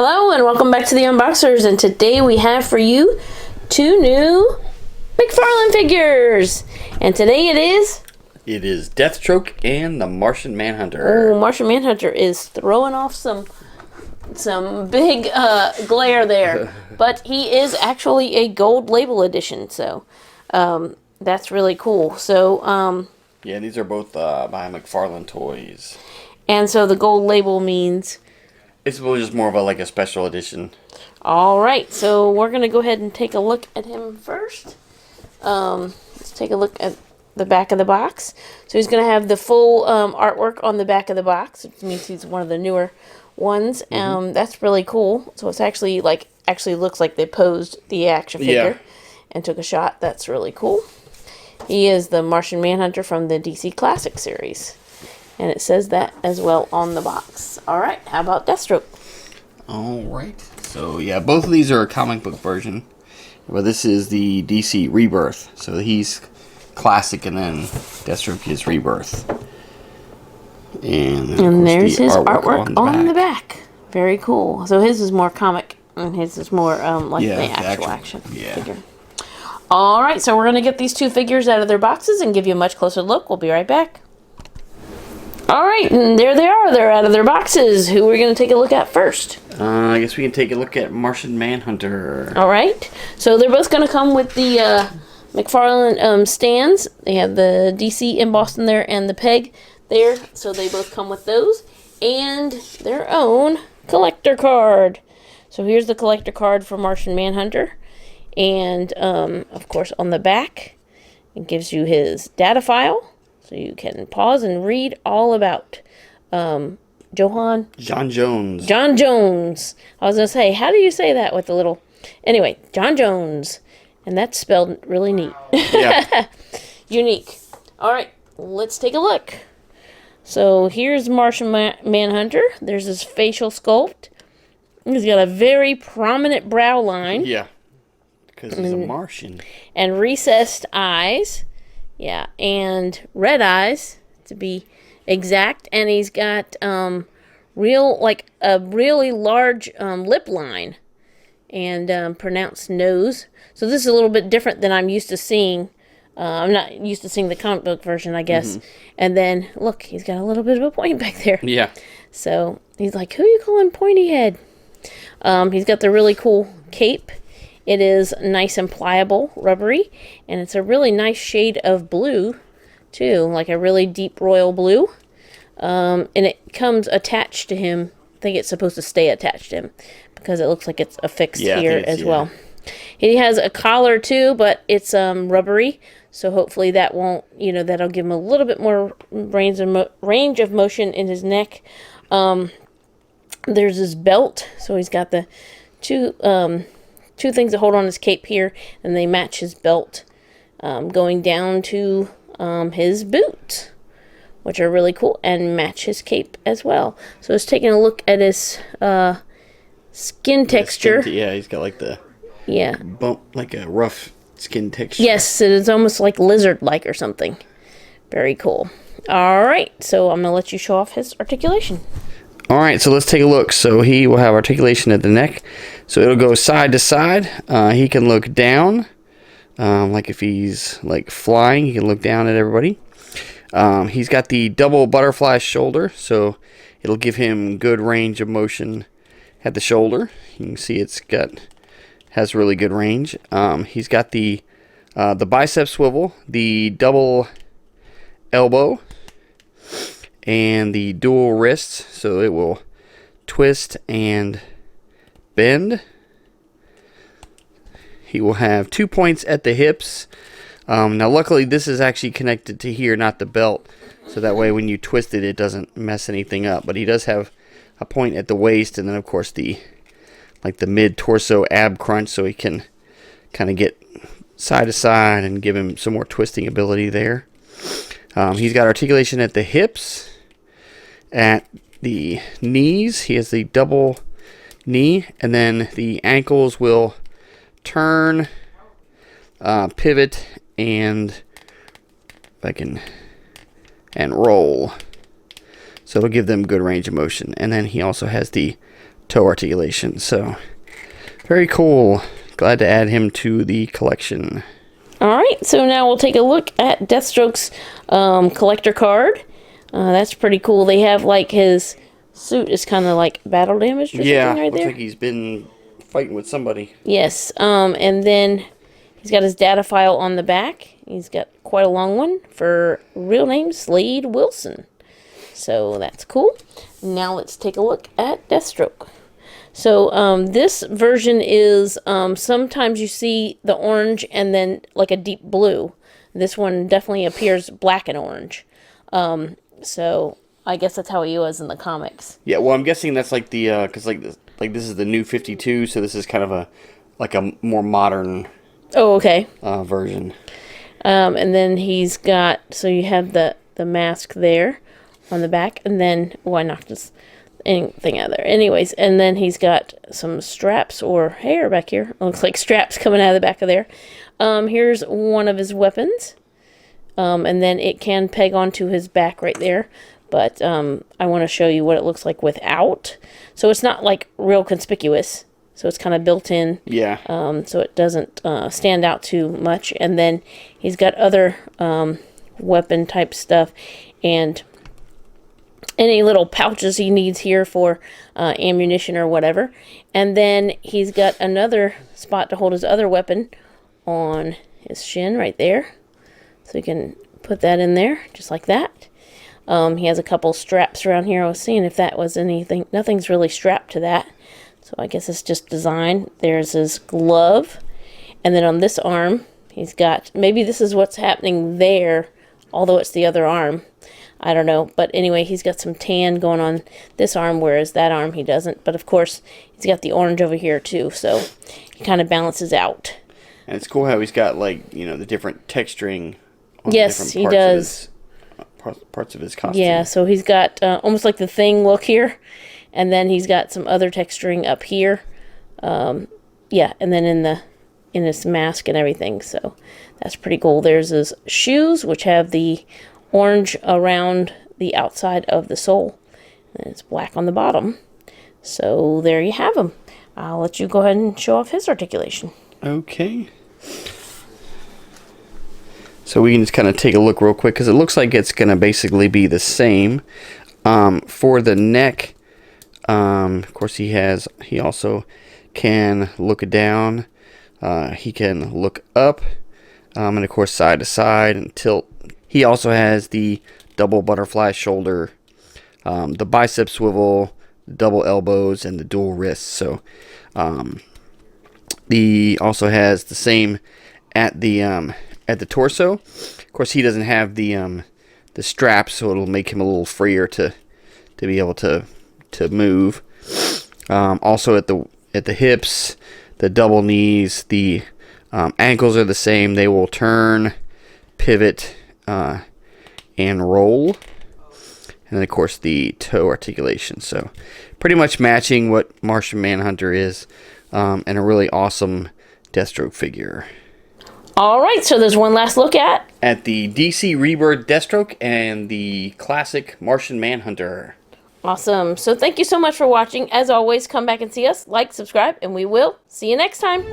Hello and welcome back to the Unboxers, and today we have for you two new McFarlane figures. And today it is Deathstroke and the Martian Manhunter. Oh, Martian Manhunter is throwing off some big glare there. But he is actually a gold label edition, so that's really cool. So yeah, these are both by McFarlane Toys. And so the gold label means it's really just more of a special edition. Alright, so we're going to go ahead and take a look at him first. Let's take a look at the back of the box. So he's going to have the full artwork on the back of the box, which means he's one of the newer ones. That's really cool. So it's actually looks like they posed the action figure and took a shot. That's really cool. He is the Martian Manhunter from the DC Classic series. And it says that as well on the box. Alright, how about Deathstroke? Alright, so yeah, both of these are a comic book version. Well, this is the DC Rebirth. So he's classic and then Deathstroke is Rebirth. And there's his artwork on the back. Very cool. So his is more comic and his is more like the actual action figure. Alright, so we're going to get these two figures out of their boxes and give you a much closer look. We'll be right back. Alright, and there they are. They're out of their boxes. Who are we going to take a look at first? I guess we can take a look at Martian Manhunter. Alright, so they're both going to come with the McFarlane stands. They have the DC embossed in there and the peg there. So they both come with those. And their own collector card. So here's the collector card for Martian Manhunter. And, of course, on the back, it gives you his data file. So you can pause and read all about John Jones. John Jones. I was going to say, how do you say that with the little... Anyway, John Jones. And that's spelled really neat. Yeah. Unique. All right, let's take a look. So here's Martian Manhunter. There's his facial sculpt. He's got a very prominent brow line. Yeah, because he's a Martian. And recessed eyes. Yeah, and red eyes, to be exact. And he's got a really large lip line and pronounced nose. So this is a little bit different than I'm used to seeing. I'm not used to seeing the comic book version, I guess. And then, look, he's got a little bit of a point back there. Yeah. So he's like, who are you calling pointy head? He's got the really cool cape. It is nice and pliable, rubbery, and it's a really nice shade of blue, too, like a really deep royal blue. And it comes attached to him. I think it's supposed to stay attached to him because it looks like it's affixed here as well. He has a collar, too, but it's rubbery, so hopefully that won't, that'll give him a little bit more range of motion in his neck. There's his belt, so he's got the two things that hold on his cape here, and they match his belt going down to his boots, which are really cool, and match his cape as well. So it's taking a look at his skin texture. He's got like the bump, like a rough skin texture. Yes, it's almost like lizard-like or something. Very cool. All right, so I'm going to let you show off his articulation. All right, so let's take a look. So he will have articulation at the neck. So it'll go side to side. He can look down, like if he's like flying, he can look down at everybody. He's got the double butterfly shoulder, so it'll give him good range of motion at the shoulder. You can see has really good range. He's got the bicep swivel, the double elbow, and the dual wrists, so it will twist and bend. He will have 2 points at the hips. Now luckily this is actually connected to here, not the belt, so that way when you twist it, it doesn't mess anything up. But he does have a point at the waist, and then of course the mid-torso ab crunch, so he can kind of get side to side and give him some more twisting ability there. He's got articulation at the hips. At the knees, he has the double knee, and then the ankles will turn, pivot, and roll. So it'll give them good range of motion. And then he also has the toe articulation. So very cool. Glad to add him to the collection. Alright, so now we'll take a look at Deathstroke's collector card. That's pretty cool. They have like his suit is kind of like battle damaged or something right looks there. like he's been fighting with somebody. Yes, and then he's got his data file on the back. He's got quite a long one for real name Slade Wilson. So that's cool. Now let's take a look at Deathstroke. So this version is sometimes you see the orange and then like a deep blue. This one definitely appears black and orange. So I guess that's how he was in the comics. Yeah, well, I'm guessing that's like the because this is the new 52, so this is kind of a more modern version. And then he's got, so you have the mask there on the back, and then I knocked this anything out of there. Anyways, and then he's got some straps or hair back here. It looks like straps coming out of the back of there. Here's one of his weapons. And then it can peg onto his back right there. But I want to show you what it looks like without. So it's not like real conspicuous. So it's kind of built in. Yeah. So it doesn't stand out too much. And then he's got other weapon type stuff. And any little pouches he needs here for ammunition or whatever. And then he's got another spot to hold his other weapon on his shin right there. So you can put that in there just like that. He has a couple straps around here. I was seeing if that was anything. Nothing's really strapped to that. So I guess it's just design. There's his glove. And then on this arm, he's got, maybe this is what's happening there, although it's the other arm. I don't know. But anyway, he's got some tan going on this arm, whereas that arm he doesn't. But of course, he's got the orange over here too. So he kind of balances out. And it's cool how he's got like, the different texturing on yes, different he does. Parts of his costume. Yeah, so he's got almost like the Thing look here. And then he's got some other texturing up here. Yeah, and then in his mask and everything. So that's pretty cool. There's his shoes, which have the orange around the outside of the sole. And it's black on the bottom. So there you have him. I'll let you go ahead and show off his articulation. Okay. So we can just kind of take a look real quick because it looks like it's going to basically be the same. For the neck, of course he also can look down. He can look up. And of course side to side and tilt. He also has the double butterfly shoulder, the bicep swivel, double elbows, and the dual wrists. So he also has the same at the torso. Of course, he doesn't have the strap, so it'll make him a little freer to be able to move. Also at the hips, the double knees, the ankles are the same. They will turn, pivot, and roll. And then, of course, the toe articulation. So pretty much matching what Martian Manhunter is, and a really awesome Deathstroke figure. All right, so there's one last look at the DC Rebirth Deathstroke and the classic Martian Manhunter. Awesome. So thank you so much for watching. As always, come back and see us, like, subscribe, and we will see you next time.